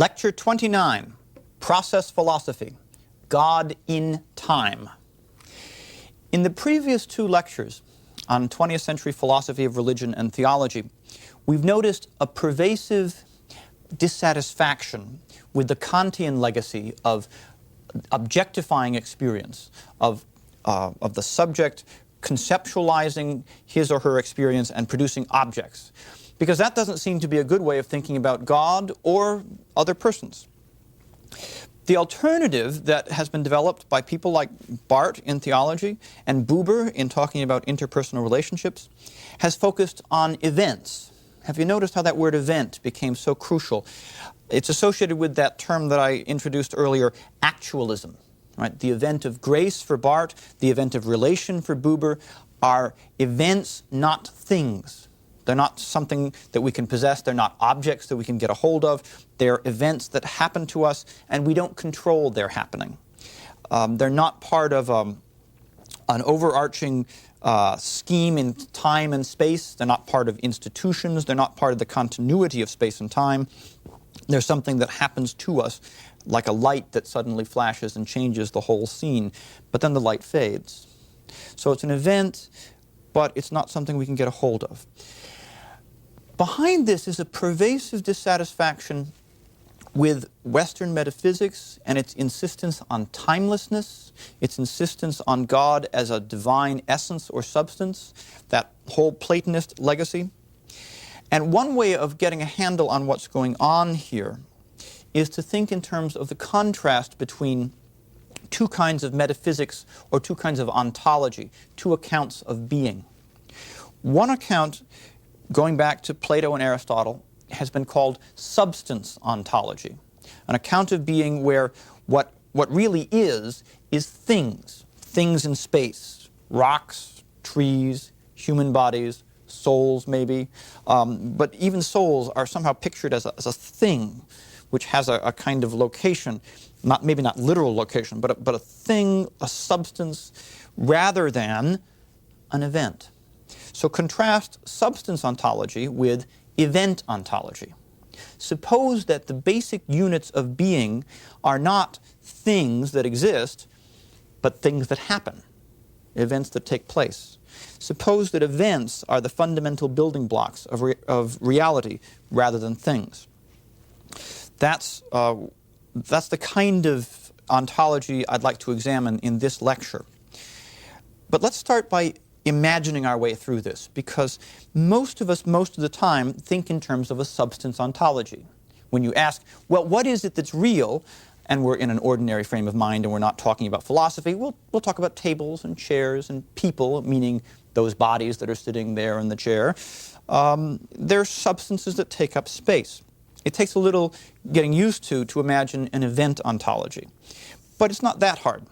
Lecture 29, Process Philosophy, God in Time. In the previous two lectures on 20th century philosophy of religion and theology, we've noticed a pervasive dissatisfaction with the Kantian legacy of objectifying experience, of the subject conceptualizing his or her experience and producing objects. Because that doesn't seem to be a good way of thinking about God or other persons. The alternative that has been developed by people like Barth in theology and Buber in talking about interpersonal relationships has focused on events. Have you noticed how that word event became so crucial? It's associated with that term that I introduced earlier, actualism. Right? The event of grace for Barth, the event of relation for Buber are events, not things. They're not something that we can possess. They're not objects that we can get a hold of. They're events that happen to us, and we don't control their happening. They're not part of an overarching scheme in time and space. They're not part of institutions. They're not part of the continuity of space and time. They're something that happens to us, like a light that suddenly flashes and changes the whole scene, but then the light fades. So it's an event, but it's not something we can get a hold of. Behind this is a pervasive dissatisfaction with Western metaphysics and its insistence on timelessness, its insistence on God as a divine essence or substance, that whole Platonist legacy. And one way of getting a handle on what's going on here is to think in terms of the contrast between two kinds of metaphysics or two kinds of ontology, two accounts of being. One account, going back to Plato and Aristotle, has been called substance ontology, an account of being where what really is things in space, rocks, trees, human bodies, souls maybe, but even souls are somehow pictured as a thing which has a kind of location, maybe not literal location, but a thing, a substance, rather than an event. So contrast substance ontology with event ontology. Suppose that the basic units of being are not things that exist, but things that happen, events that take place. Suppose that events are the fundamental building blocks of reality rather than things. That's the kind of ontology I'd like to examine in this lecture. But let's start by imagining our way through this, because most of us, most of the time, think in terms of a substance ontology. When you ask, well, what is it that's real, and we're in an ordinary frame of mind and we're not talking about philosophy, we'll talk about tables and chairs and people, meaning those bodies that are sitting there in the chair. They're substances that take up space. It takes a little getting used to imagine an event ontology. But it's not that hard.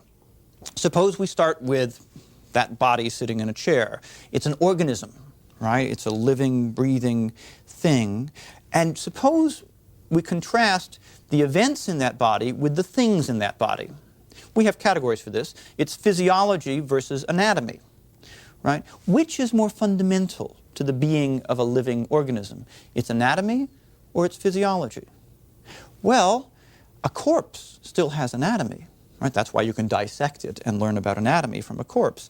Suppose we start with that body sitting in a chair. It's an organism, right? It's a living, breathing thing. And suppose we contrast the events in that body with the things in that body. We have categories for this. It's physiology versus anatomy, right? Which is more fundamental to the being of a living organism? Its anatomy or its physiology? Well, a corpse still has anatomy. Right? That's why you can dissect it and learn about anatomy from a corpse.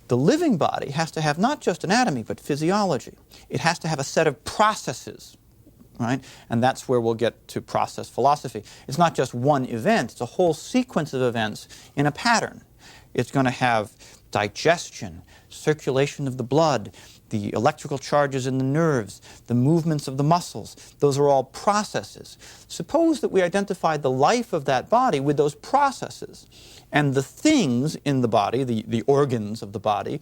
The living body has to have not just anatomy, but physiology. It has to have a set of processes, right? And that's where we'll get to process philosophy. It's not just one event, it's a whole sequence of events in a pattern. It's going to have digestion, circulation of the blood, the electrical charges in the nerves, the movements of the muscles. Those are all processes. Suppose that we identify the life of that body with those processes, and the things in the body, the organs of the body,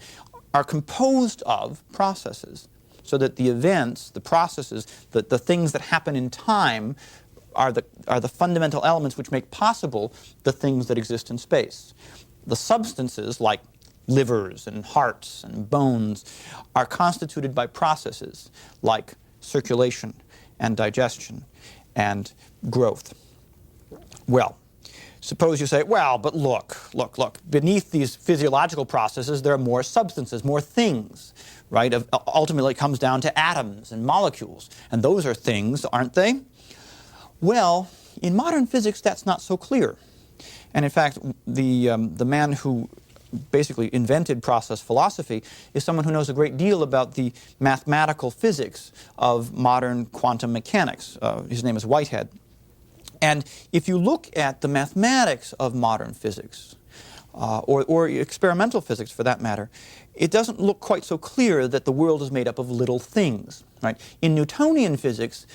are composed of processes, so that the events, the processes, the things that happen in time are the fundamental elements which make possible the things that exist in space. The substances, like livers and hearts and bones, are constituted by processes like circulation and digestion and growth. Well, suppose you say, well, but look, beneath these physiological processes there are more substances, more things, right? Ultimately it comes down to atoms and molecules, and those are things, aren't they? Well, in modern physics, that's not so clear. And in fact, the man who basically invented process philosophy is someone who knows a great deal about the mathematical physics of modern quantum mechanics. His name is Whitehead. And if you look at the mathematics of modern physics, or experimental physics for that matter, it doesn't look quite so clear that the world is made up of little things. Right? In Newtonian physics,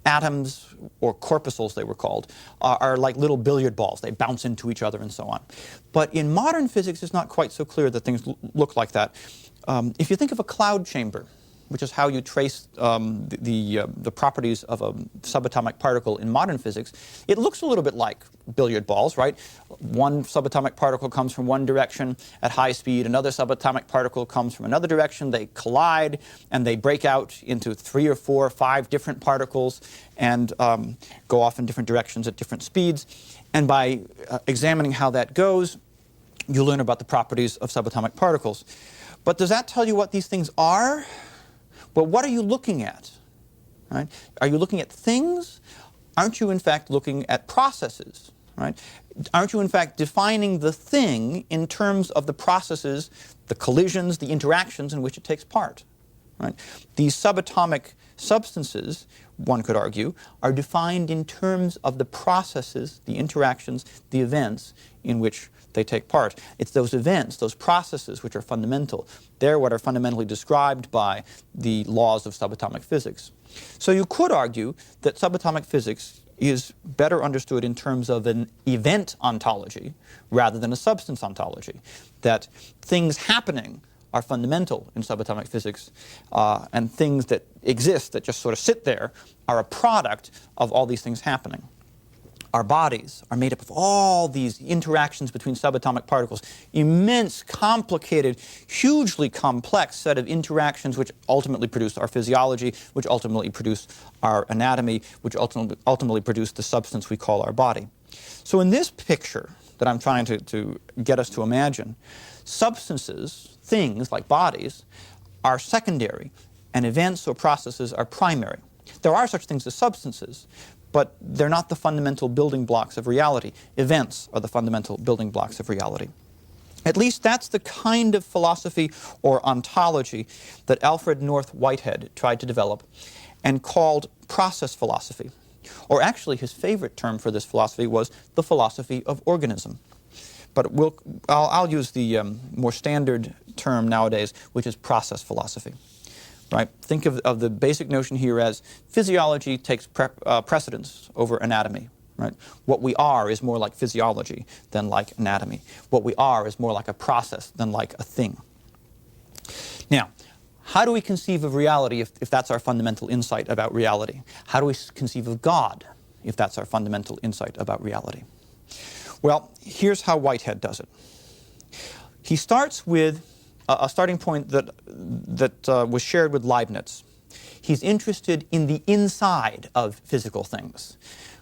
atoms, or corpuscles they were called, are like little billiard balls. They bounce into each other and so on. But in modern physics, it's not quite so clear that things look like that. If you think of a cloud chamber, which is how you trace the properties of a subatomic particle in modern physics, it looks a little bit like billiard balls, right? One subatomic particle comes from one direction at high speed, another subatomic particle comes from another direction, they collide, and they break out into 3 or 4 or 5 different particles and go off in different directions at different speeds. And by examining how that goes, you learn about the properties of subatomic particles. But does that tell you what these things are? Well, what are you looking at? Right? Are you looking at things? Aren't you, in fact, looking at processes? Right? Aren't you, in fact, defining the thing in terms of the processes, the collisions, the interactions in which it takes part? Right? These subatomic substances, one could argue, are defined in terms of the processes, the interactions, the events in which they take part. It's those events, those processes, which are fundamental. They're what are fundamentally described by the laws of subatomic physics. So you could argue that subatomic physics is better understood in terms of an event ontology rather than a substance ontology, that things happening are fundamental in subatomic physics, and things that exist, that just sort of sit there, are a product of all these things happening. Our bodies are made up of all these interactions between subatomic particles, immense, complicated, hugely complex set of interactions which ultimately produce our physiology, which ultimately produce our anatomy, which ultimately produce the substance we call our body. So in this picture that I'm trying to get us to imagine, substances, things like bodies, are secondary, and events or processes are primary. There are such things as substances, but they're not the fundamental building blocks of reality. Events are the fundamental building blocks of reality. At least that's the kind of philosophy or ontology that Alfred North Whitehead tried to develop and called process philosophy. Or actually, his favorite term for this philosophy was the philosophy of organism. But I'll use the more standard term nowadays, which is process philosophy. Right? Think of the basic notion here as physiology takes precedence over anatomy. Right? What we are is more like physiology than like anatomy. What we are is more like a process than like a thing. Now, how do we conceive of reality if that's our fundamental insight about reality? How do we conceive of God if that's our fundamental insight about reality? Well, here's how Whitehead does it. He starts with a starting point that was shared with Leibniz. He's interested in the inside of physical things.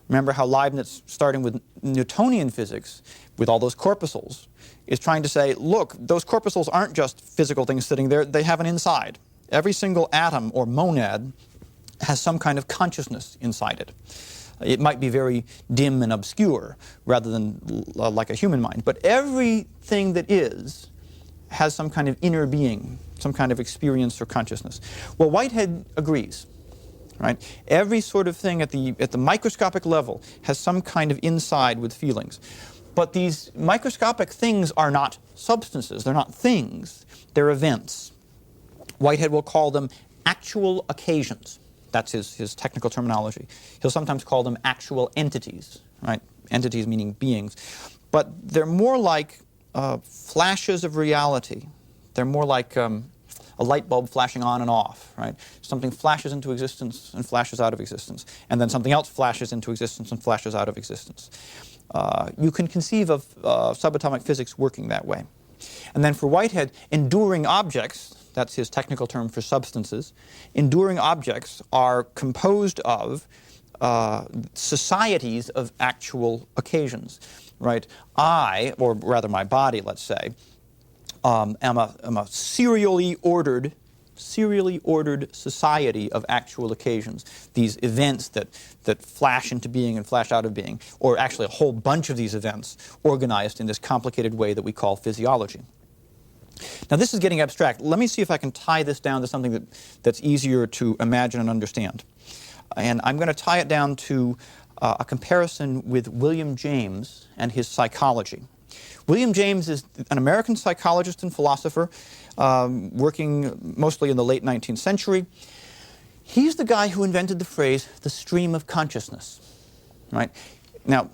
Remember how Leibniz, starting with Newtonian physics, with all those corpuscles, is trying to say, look, those corpuscles aren't just physical things sitting there, they have an inside. Every single atom or monad has some kind of consciousness inside it. It might be very dim and obscure rather than like a human mind, but everything that is has some kind of inner being, some kind of experience or consciousness. Well, Whitehead agrees. Right? Every sort of thing at the microscopic level has some kind of inside with feelings. But these microscopic things are not substances, they're not things, they're events. Whitehead will call them actual occasions. That's his technical terminology. He'll sometimes call them actual entities, right? Entities meaning beings. But they're more like flashes of reality. They're more like a light bulb flashing on and off, right? Something flashes into existence and flashes out of existence, and then something else flashes into existence and flashes out of existence. You can conceive of subatomic physics working that way. And then for Whitehead, enduring objects, that's his technical term for substances, enduring objects are composed of societies of actual occasions, right? I, or rather my body, let's say, am a serially ordered serially ordered society of actual occasions, these events that flash into being and flash out of being, or actually a whole bunch of these events organized in this complicated way that we call physiology. Now this is getting abstract. Let me see if I can tie this down to something that's easier to imagine and understand. And I'm going to tie it down to a comparison with William James and his psychology. William James is an American psychologist and philosopher working mostly in the late 19th century. He's the guy who invented the phrase, the stream of consciousness. Right? Now,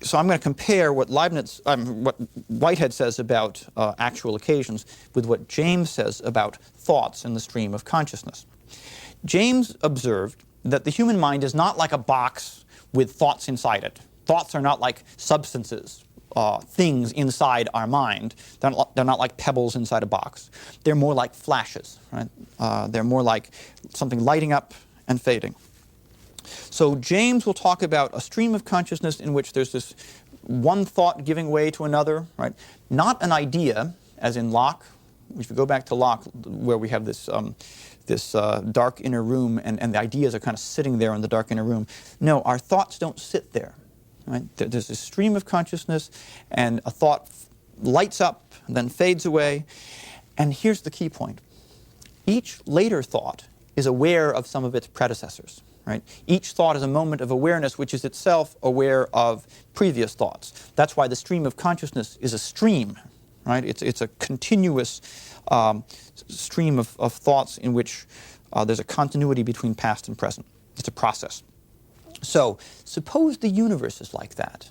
so I'm going to compare what what Whitehead says about actual occasions with what James says about thoughts in the stream of consciousness. James observed that the human mind is not like a box with thoughts inside it. Thoughts are not like substances, things inside our mind. They're not like pebbles inside a box. They're more like flashes, right? They're more like something lighting up and fading. So James will talk about a stream of consciousness in which there's this one thought giving way to another, right? Not an idea, as in Locke. If we go back to Locke, where we have this dark inner room, and the ideas are kind of sitting there in the dark inner room. No, our thoughts don't sit there. Right? There's a stream of consciousness, and a thought lights up and then fades away. And here's the key point. Each later thought is aware of some of its predecessors. Right? Each thought is a moment of awareness which is itself aware of previous thoughts. That's why the stream of consciousness is a stream. Right? It's a continuous stream of thoughts in which there's a continuity between past and present. It's a process. So, suppose the universe is like that,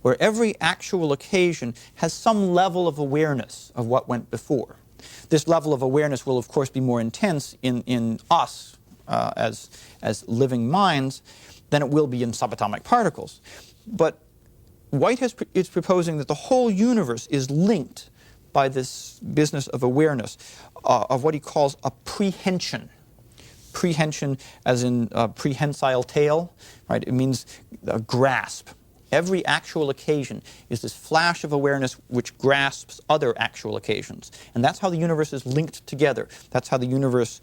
where every actual occasion has some level of awareness of what went before. This level of awareness will, of course, be more intense in us as living minds than it will be in subatomic particles. But Whitehead is proposing that the whole universe is linked by this business of awareness, of what he calls a prehension. Prehension as in prehensile tail, right? It means a grasp. Every actual occasion is this flash of awareness which grasps other actual occasions. And that's how the universe is linked together. That's how the universe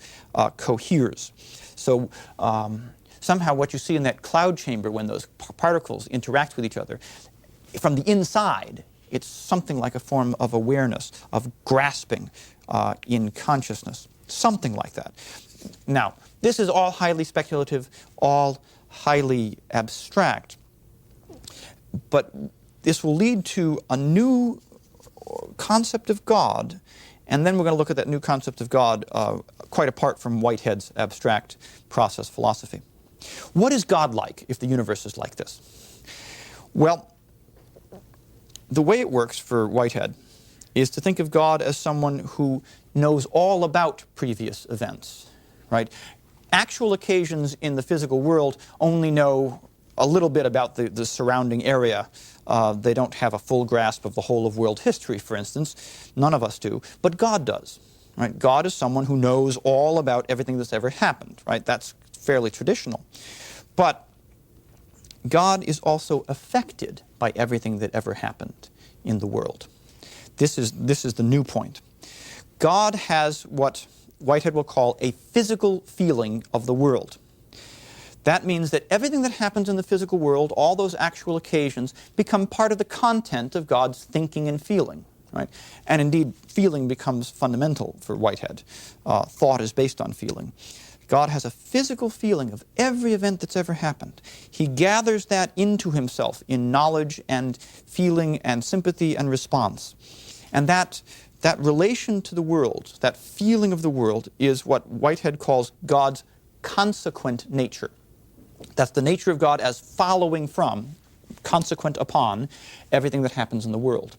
coheres. So somehow what you see in that cloud chamber when those particles interact with each other, from the inside, it's something like a form of awareness, of grasping in consciousness. Something like that. Now, this is all highly speculative, all highly abstract. But this will lead to a new concept of God, and then we're going to look at that new concept of God quite apart from Whitehead's abstract process philosophy. What is God like if the universe is like this? Well, the way it works for Whitehead is to think of God as someone who knows all about previous events, right? Actual occasions in the physical world only know a little bit about the surrounding area. They don't have a full grasp of the whole of world history, for instance. None of us do. But God does. Right? God is someone who knows all about everything that's ever happened. Right? That's fairly traditional. But God is also affected by everything that ever happened in the world. This is the new point. God has what Whitehead will call a physical feeling of the world. That means that everything that happens in the physical world, all those actual occasions, become part of the content of God's thinking and feeling. Right? And indeed, feeling becomes fundamental for Whitehead. Thought is based on feeling. God has a physical feeling of every event that's ever happened. He gathers that into himself in knowledge and feeling and sympathy and response. And that relation to the world, that feeling of the world, is what Whitehead calls God's consequent nature. That's the nature of God as following from, consequent upon, everything that happens in the world.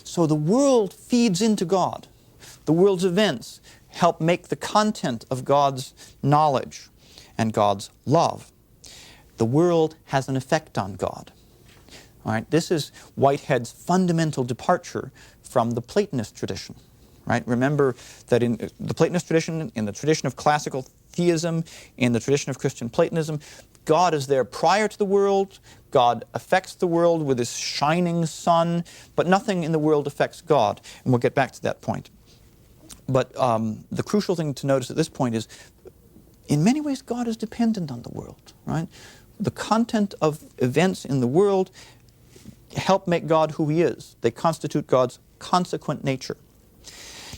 So the world feeds into God. The world's events help make the content of God's knowledge and God's love. The world has an effect on God. All right? This is Whitehead's fundamental departure from the Platonist tradition. Right? Remember that in the Platonist tradition, in the tradition of classical theism, in the tradition of Christian Platonism, God is there prior to the world. God affects the world with his shining sun, but nothing in the world affects God. And we'll get back to that point. But the crucial thing to notice at this point is, in many ways, God is dependent on the world, right? The content of events in the world help make God who he is. They constitute God's consequent nature.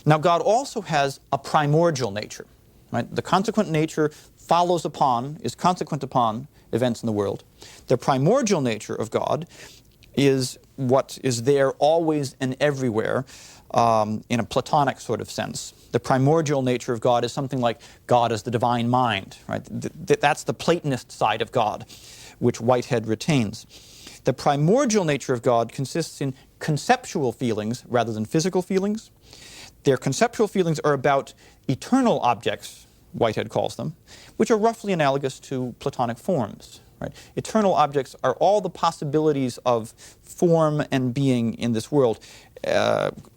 Now, God also has a primordial nature, right? The consequent nature follows upon, is consequent upon events in the world. The primordial nature of God is what is there always and everywhere, in a Platonic sort of sense. The primordial nature of God is something like God as the divine mind, right? That's the Platonist side of God, which Whitehead retains. The primordial nature of God consists in conceptual feelings rather than physical feelings. Their conceptual feelings are about eternal objects, Whitehead calls them, which are roughly analogous to Platonic forms. Right? Eternal objects are all the possibilities of form and being in this world.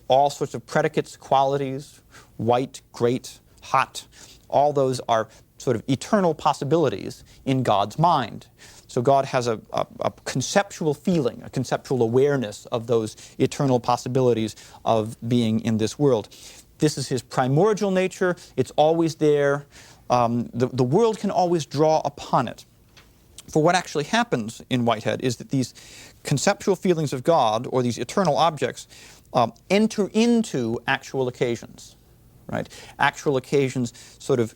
All sorts of predicates, qualities, white, great, hot, all those are sort of eternal possibilities in God's mind. So God has a conceptual feeling, a conceptual awareness of those eternal possibilities of being in this world. This is his primordial nature. It's always there. The world can always draw upon it. For what actually happens in Whitehead is that these conceptual feelings of God, or these eternal objects, enter into actual occasions. Right? Actual occasions sort of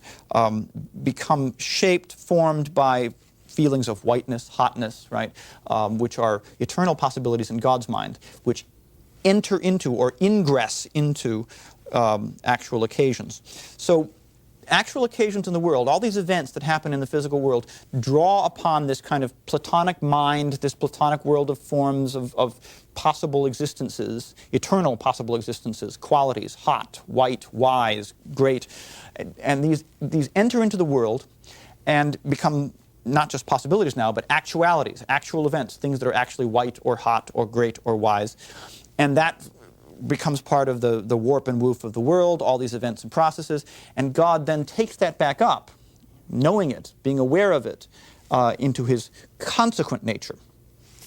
become shaped, formed by feelings of whiteness, hotness, right? Which are eternal possibilities in God's mind, which enter into or ingress into actual occasions. So actual occasions in the world, all these events that happen in the physical world, draw upon this kind of Platonic mind, this Platonic world of forms, of possible existences, eternal possible existences, qualities, hot, white, wise, great. And these enter into the world and become not just possibilities now, but actualities, actual events, things that are actually white or hot or great or wise. And that becomes part of the warp and woof of the world, all these events and processes, and God then takes that back up, knowing it, being aware of it, into his consequent nature.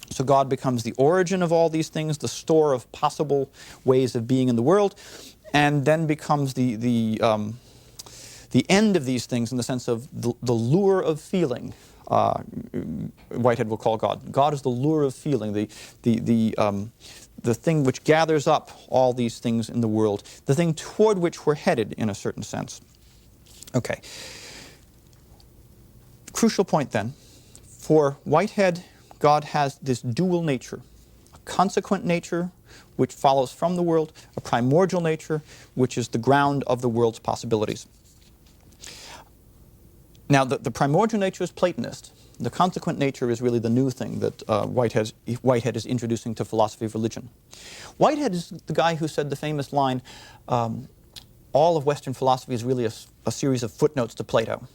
So God becomes the origin of all these things, the store of possible ways of being in the world, and then becomes the end of these things in the sense of the lure of feeling. Whitehead will call God. God is the lure of feeling, the thing which gathers up all these things in the world, the thing toward which we're headed in a certain sense. Okay. Crucial point then. For Whitehead, God has this dual nature, a consequent nature which follows from the world, a primordial nature which is the ground of the world's possibilities. Now, the primordial nature is Platonist. The consequent nature is really the new thing that Whitehead is introducing to philosophy of religion. Whitehead is the guy who said the famous line, all of Western philosophy is really a series of footnotes to Plato.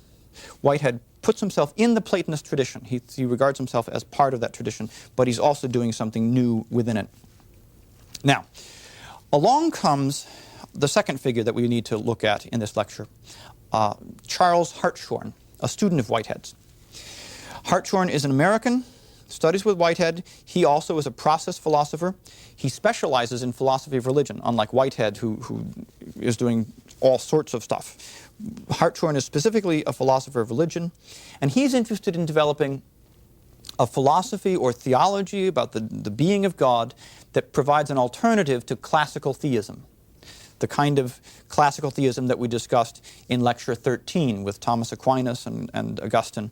Whitehead puts himself in the Platonist tradition. He regards himself as part of that tradition, but he's also doing something new within it. Now, along comes the second figure that we need to look at in this lecture, Charles Hartshorne, a student of Whitehead's. Hartshorne is an American, studies with Whitehead. He also is a process philosopher. He specializes in philosophy of religion, unlike Whitehead, who is doing all sorts of stuff. Hartshorne is specifically a philosopher of religion, and he's interested in developing a philosophy or theology about the being of God that provides an alternative to classical theism, the kind of classical theism that we discussed in Lecture 13 with Thomas Aquinas and Augustine,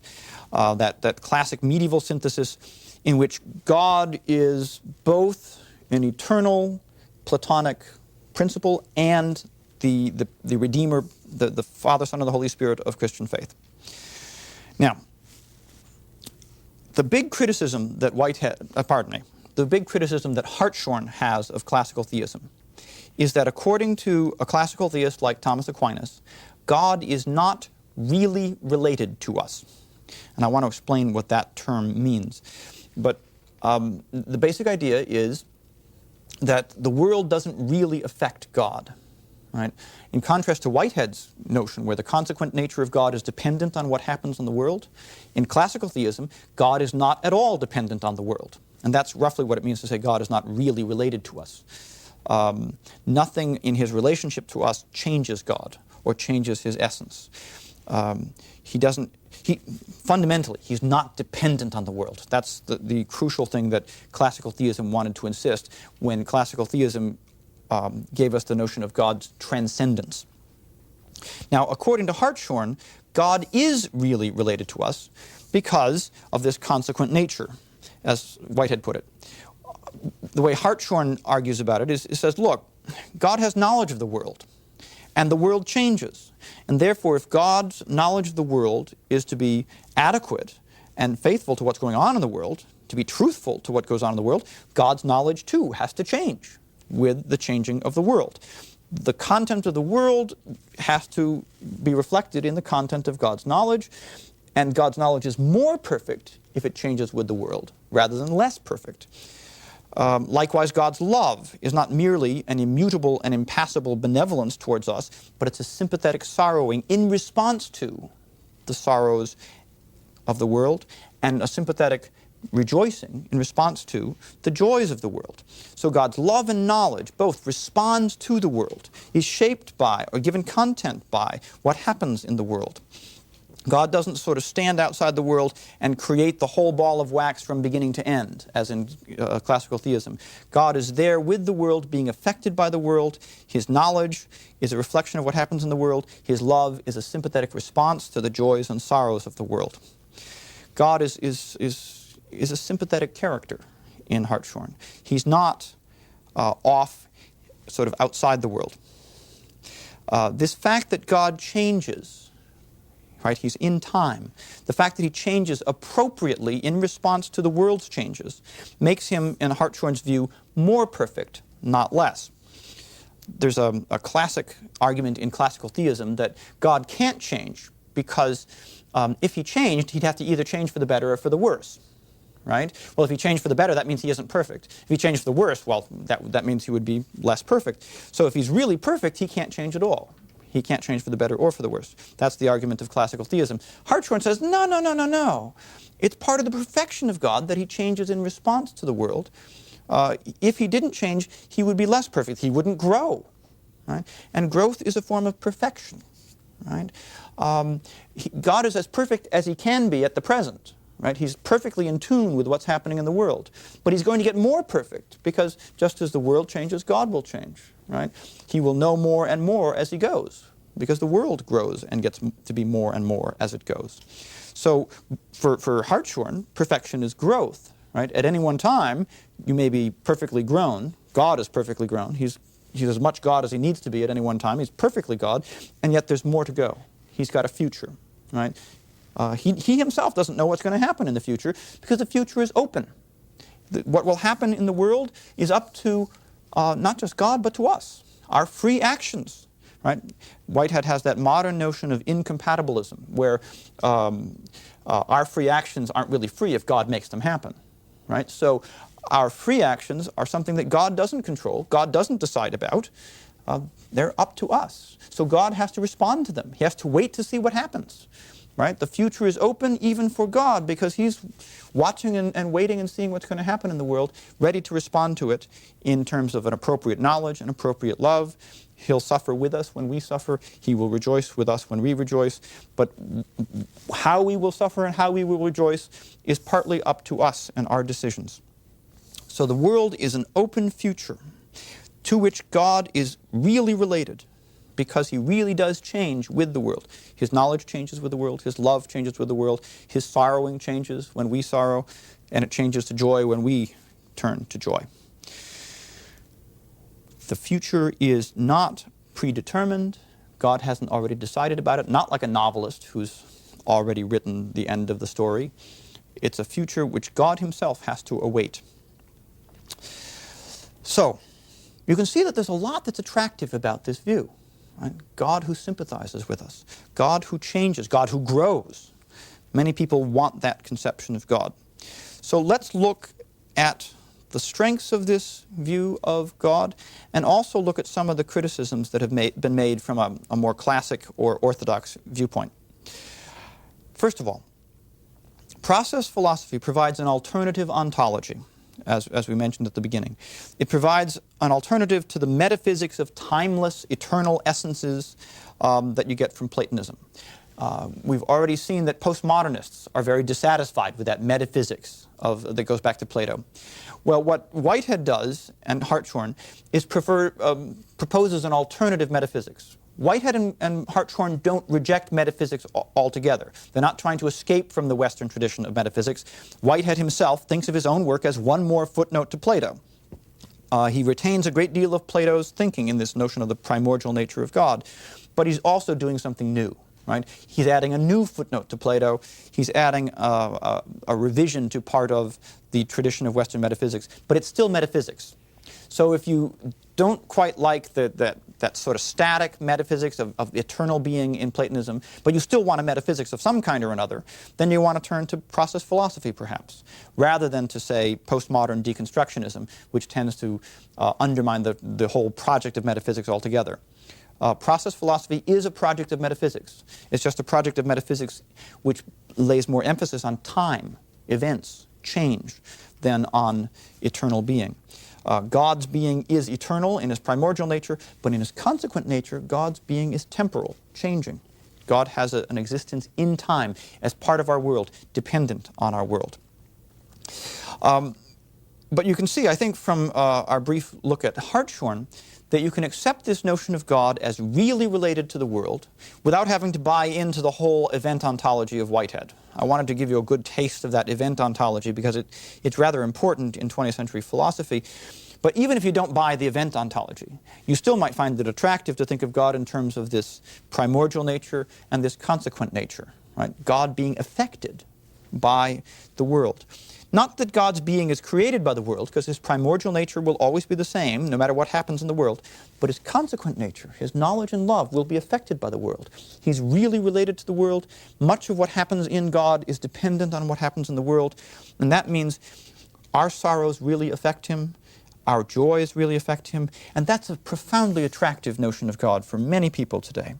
that classic medieval synthesis in which God is both an eternal Platonic principle and the Redeemer, the Father, Son, and the Holy Spirit of Christian faith. Now, the big criticism that the big criticism that Hartshorne has of classical theism is that according to a classical theist like Thomas Aquinas, God is not really related to us. And I want to explain what that term means. But the basic idea is that the world doesn't really affect God. Right? In contrast to Whitehead's notion, where the consequent nature of God is dependent on what happens in the world, in classical theism, God is not at all dependent on the world. And that's roughly what it means to say God is not really related to us. Nothing in his relationship to us changes God or changes his essence. Fundamentally, he's not dependent on the world. That's the crucial thing that classical theism wanted to insist when classical theism gave us the notion of God's transcendence. Now, according to Hartshorne, God is really related to us because of this consequent nature, as Whitehead put it. The way Hartshorne argues about it is, it says, look, God has knowledge of the world, and the world changes. And therefore, if God's knowledge of the world is to be adequate and faithful to what's going on in the world, to be truthful to what goes on in the world, God's knowledge, too, has to change with the changing of the world. The content of the world has to be reflected in the content of God's knowledge, and God's knowledge is more perfect if it changes with the world, rather than less perfect. Likewise, God's love is not merely an immutable and impassible benevolence towards us, but it's a sympathetic sorrowing in response to the sorrows of the world, and a sympathetic rejoicing in response to the joys of the world. So God's love and knowledge both responds to the world, is shaped by or given content by what happens in the world. God doesn't sort of stand outside the world and create the whole ball of wax from beginning to end, as in classical theism. God is there with the world, being affected by the world. His knowledge is a reflection of what happens in the world. His love is a sympathetic response to the joys and sorrows of the world. God is a sympathetic character in Hartshorne. He's not off, sort of outside the world. This fact that God changes, right? He's in time. The fact that he changes appropriately in response to the world's changes makes him, in Hartshorne's view, more perfect, not less. There's a classic argument in classical theism that God can't change because if he changed, he'd have to either change for the better or for the worse. Right? Well, if he changed for the better, that means he isn't perfect. If he changed for the worse, well, that means he would be less perfect. So if he's really perfect, he can't change at all. He can't change for the better or for the worse. That's the argument of classical theism. Hartshorne says, no. It's part of the perfection of God that he changes in response to the world. If he didn't change, he would be less perfect. He wouldn't grow. Right? And growth is a form of perfection. Right? God is as perfect as he can be at the present. Right? He's perfectly in tune with what's happening in the world. But he's going to get more perfect because just as the world changes, God will change. Right? He will know more and more as he goes because the world grows and gets to be more and more as it goes. So for Hartshorne, perfection is growth. Right? At any one time, you may be perfectly grown. God is perfectly grown. He's as much God as he needs to be at any one time. He's perfectly God, and yet there's more to go. He's got a future. Right? He himself doesn't know what's going to happen in the future because the future is open. What will happen in the world is up to not just God, but to us, our free actions. Right? Whitehead has that modern notion of incompatibilism, where our free actions aren't really free if God makes them happen. Right? So our free actions are something that God doesn't control, God doesn't decide about. They're up to us. So God has to respond to them. He has to wait to see what happens. Right? The future is open even for God because he's watching and waiting and seeing what's going to happen in the world, ready to respond to it in terms of an appropriate knowledge and appropriate love. He'll suffer with us when we suffer. He will rejoice with us when we rejoice. But how we will suffer and how we will rejoice is partly up to us and our decisions. So the world is an open future to which God is really related, because he really does change with the world. His knowledge changes with the world. His love changes with the world. His sorrowing changes when we sorrow, and it changes to joy when we turn to joy. The future is not predetermined. God hasn't already decided about it, not like a novelist who's already written the end of the story. It's a future which God himself has to await. So, you can see that there's a lot that's attractive about this view. Right? God who sympathizes with us, God who changes, God who grows. Many people want that conception of God. So let's look at the strengths of this view of God and also look at some of the criticisms that have been made from a more classic or orthodox viewpoint. First of all, process philosophy provides an alternative ontology. as we mentioned at the beginning. It provides an alternative to the metaphysics of timeless, eternal essences that you get from Platonism. We've already seen that postmodernists are very dissatisfied with that metaphysics that goes back to Plato. Well, what Whitehead does, and Hartshorne, is proposes an alternative metaphysics. Whitehead and Hartshorne don't reject metaphysics altogether. They're not trying to escape from the Western tradition of metaphysics. Whitehead himself thinks of his own work as one more footnote to Plato. He retains a great deal of Plato's thinking in this notion of the primordial nature of God, but he's also doing something new. Right? He's adding a new footnote to Plato. He's adding a revision to part of the tradition of Western metaphysics, but it's still metaphysics. So if you don't quite like that sort of static metaphysics of eternal being in Platonism, but you still want a metaphysics of some kind or another, then you want to turn to process philosophy, perhaps, rather than to, say, postmodern deconstructionism, which tends to undermine the whole project of metaphysics altogether. Process philosophy is a project of metaphysics. It's just a project of metaphysics which lays more emphasis on time, events, change, than on eternal being. God's being is eternal in his primordial nature, but in his consequent nature, God's being is temporal, changing. God has an existence in time as part of our world, dependent on our world. But you can see, I think, from our brief look at Hartshorne, that you can accept this notion of God as really related to the world without having to buy into the whole event ontology of Whitehead. I wanted to give you a good taste of that event ontology because it's rather important in 20th century philosophy. But even if you don't buy the event ontology, you still might find it attractive to think of God in terms of this primordial nature and this consequent nature, right? God being affected by the world. Not that God's being is created by the world, because his primordial nature will always be the same, no matter what happens in the world, but his consequent nature, his knowledge and love, will be affected by the world. He's really related to the world. Much of what happens in God is dependent on what happens in the world, and that means our sorrows really affect him, our joys really affect him, and that's a profoundly attractive notion of God for many people today.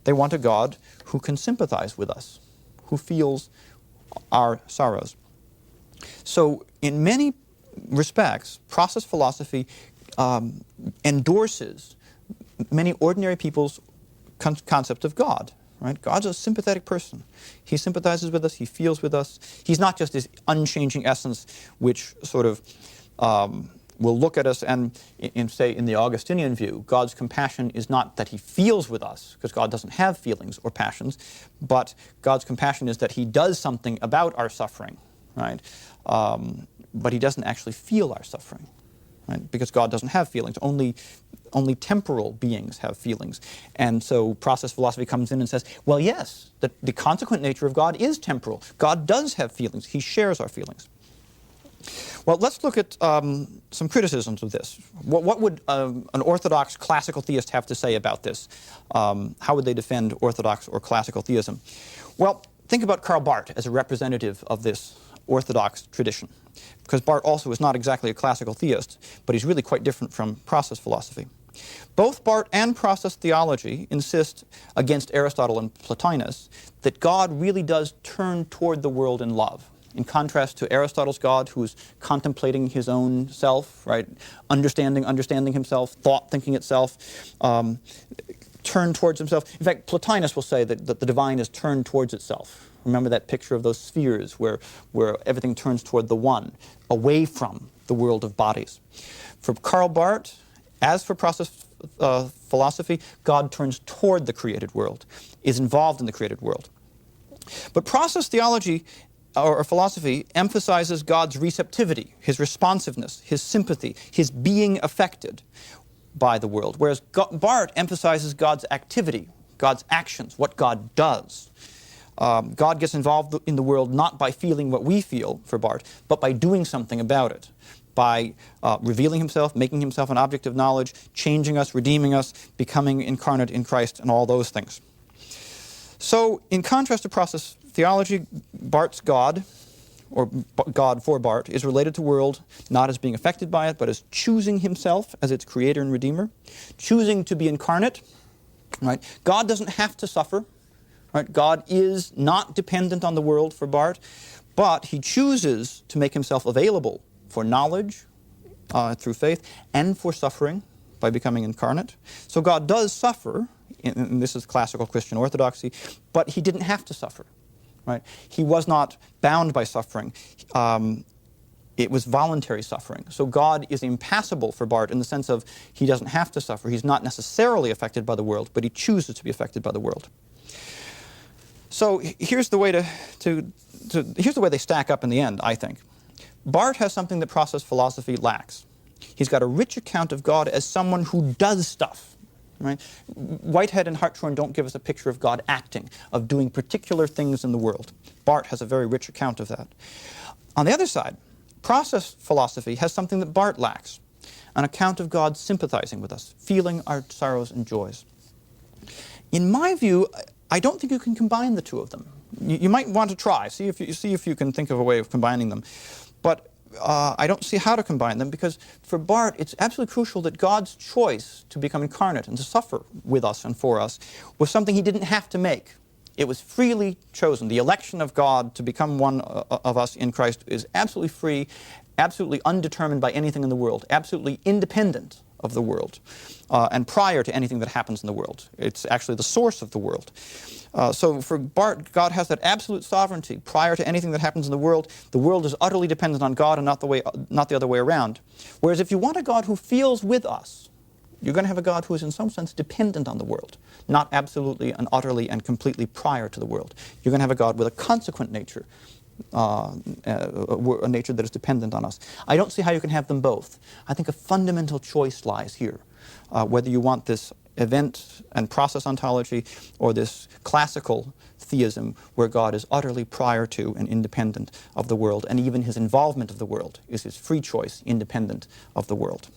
They want a God who can sympathize with us, who feels our sorrows. So in many respects, process philosophy endorses many ordinary people's concept of God. Right? God's a sympathetic person. He sympathizes with us. He feels with us. He's not just this unchanging essence which sort of will look at us and, say, in the Augustinian view, God's compassion is not that he feels with us, because God doesn't have feelings or passions, but God's compassion is that he does something about our suffering. Right? But he doesn't actually feel our suffering, right? Because God doesn't have feelings. Only temporal beings have feelings. And so process philosophy comes in and says, well, yes, the consequent nature of God is temporal. God does have feelings. He shares our feelings. Well, let's look at some criticisms of this. What would an orthodox classical theist have to say about this? How would they defend orthodox or classical theism? Well, think about Karl Barth as a representative of this orthodox tradition, because Barth also is not exactly a classical theist, but he's really quite different from process philosophy. Both Barth and process theology insist, against Aristotle and Plotinus, that God really does turn toward the world in love. In contrast to Aristotle's God, who's contemplating his own self, right, understanding himself, thinking itself, turn towards himself. In fact, Plotinus will say that the divine is turned towards itself. Remember that picture of those spheres where everything turns toward the one, away from the world of bodies. For Karl Barth, as for process philosophy, God turns toward the created world, is involved in the created world. But process theology or philosophy emphasizes God's receptivity, his responsiveness, his sympathy, his being affected by the world, whereas Barth emphasizes God's activity, God's actions, what God does. God gets involved in the world not by feeling what we feel, for Barth, but by doing something about it, by revealing himself, making himself an object of knowledge, changing us, redeeming us, becoming incarnate in Christ, and all those things. So, in contrast to process theology, Barth's God, or God for Barth, is related to the world not as being affected by it, but as choosing himself as its creator and redeemer, choosing to be incarnate. Right? God doesn't have to suffer. Right? God is not dependent on the world for Barth, but he chooses to make himself available for knowledge through faith, and for suffering by becoming incarnate. So God does suffer, and this is classical Christian orthodoxy, but he didn't have to suffer. Right? He was not bound by suffering. It was voluntary suffering. So God is impassible for Barth in the sense of he doesn't have to suffer. He's not necessarily affected by the world, but he chooses to be affected by the world. So here's the way here's the way they stack up in the end, I think. Barth has something that process philosophy lacks. He's got a rich account of God as someone who does stuff. Right? Whitehead and Hartshorne don't give us a picture of God acting, of doing particular things in the world. Barth has a very rich account of that. On the other side, process philosophy has something that Barth lacks, an account of God sympathizing with us, feeling our sorrows and joys. In my view, I don't think you can combine the two of them. You might want to try, see if you can think of a way of combining them. But I don't see how to combine them, because for Barth it's absolutely crucial that God's choice to become incarnate and to suffer with us and for us was something he didn't have to make. It was freely chosen. The election of God to become one of us in Christ is absolutely free, absolutely undetermined by anything in the world, absolutely independent of the world, and prior to anything that happens in the world. It's actually the source of the world. So for Barth, God has that absolute sovereignty prior to anything that happens in the world. The world is utterly dependent on God and not the other way around. Whereas if you want a God who feels with us, you're going to have a God who is in some sense dependent on the world, not absolutely and utterly and completely prior to the world. You're going to have a God with a consequent nature, a nature that is dependent on us. I don't see how you can have them both. I think a fundamental choice lies here, whether you want this event and process ontology or this classical theism where God is utterly prior to and independent of the world, and even his involvement of the world is his free choice independent of the world.